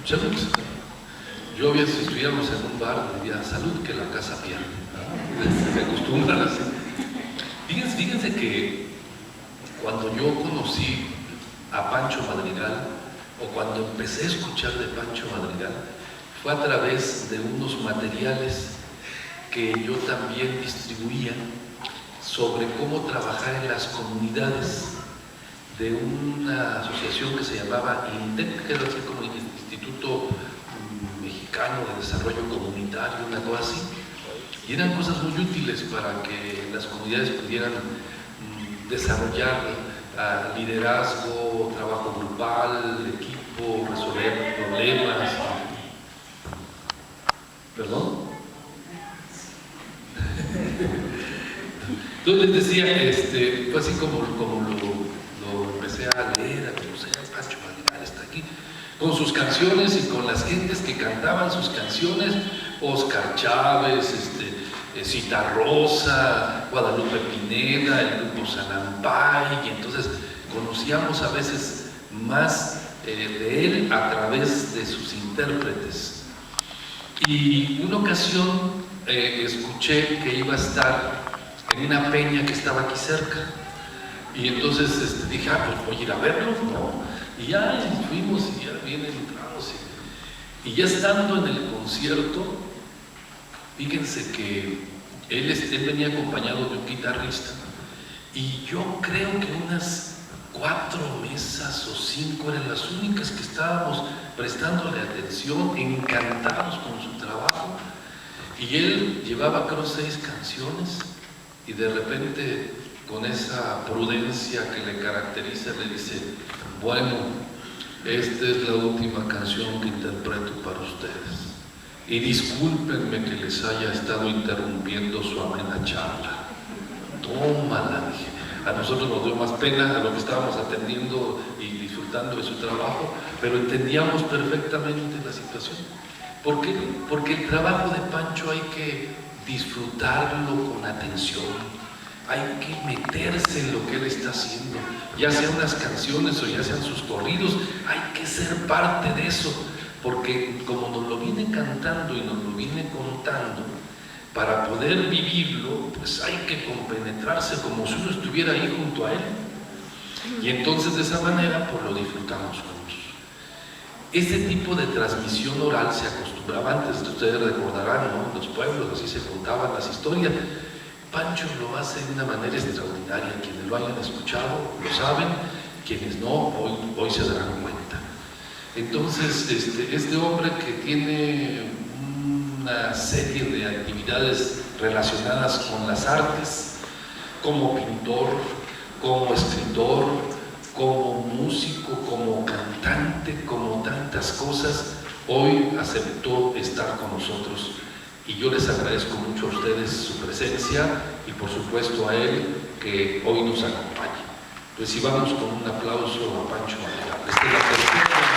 Salud. Yo había, si estuviéramos en un bar, diría, salud que la casa pierde. Se acostumbran así. Fíjense que cuando yo conocí a Pancho Madrigal, o cuando empecé a escuchar de Pancho Madrigal, fue a través de unos materiales que yo también distribuía sobre cómo trabajar en las comunidades de una asociación que se llamaba INDEC, que era así como el Instituto Mexicano de Desarrollo Comunitario, una cosa así, y eran cosas muy útiles para que las comunidades pudieran desarrollar liderazgo, trabajo grupal, equipo, resolver problemas. ¿Perdón? Entonces les decía, fue así como lo empecé a leer, a conocer a Pancho Madrigal, está aquí, con sus canciones y con las gentes que cantaban sus canciones, Oscar Chávez, Citarrosa, Guadalupe Pineda, el grupo Sanampay, y entonces conocíamos a veces más de él a través de sus intérpretes. Y una ocasión escuché que iba a estar en una peña que estaba aquí cerca, y entonces dije, pues voy a ir a verlo, ¿no? Y ya fuimos y ya bien entrados, y ya estando en el concierto, fíjense que él venía acompañado de un guitarrista, y yo creo que unas 4 mesas o 5 eran las únicas que estábamos prestándole atención, encantados con su trabajo, y él llevaba creo 6 canciones, y de repente con esa prudencia que le caracteriza le dice, bueno, esta es la última canción que interpreto para ustedes, y discúlpenme que les haya estado interrumpiendo su amena charla. Tómala, dije. A nosotros nos dio más pena a lo que estábamos atendiendo y disfrutando de su trabajo, pero entendíamos perfectamente la situación. ¿Por qué? Porque el trabajo de Pancho hay que disfrutarlo con atención, hay que meterse en lo que él está haciendo, ya sean unas canciones o ya sean sus corridos, hay que ser parte de eso, porque como nos lo viene cantando y nos lo viene contando, para poder vivirlo, pues hay que compenetrarse como si uno estuviera ahí junto a él, y entonces de esa manera pues lo disfrutamos juntos. Este tipo de transmisión oral se acostumbraba antes, ustedes recordarán, ¿no? En los pueblos así se contaban las historias. Pancho lo hace de una manera extraordinaria, quienes lo hayan escuchado lo saben, quienes no, hoy se darán cuenta. Entonces, este hombre que tiene una serie de actividades relacionadas con las artes, como pintor, como escritor, como músico, como cantante, como tantas cosas, hoy aceptó estar con nosotros. Y yo les agradezco mucho a ustedes su presencia y por supuesto a él que hoy nos acompaña. Recibamos con un aplauso a Pancho Madrigal.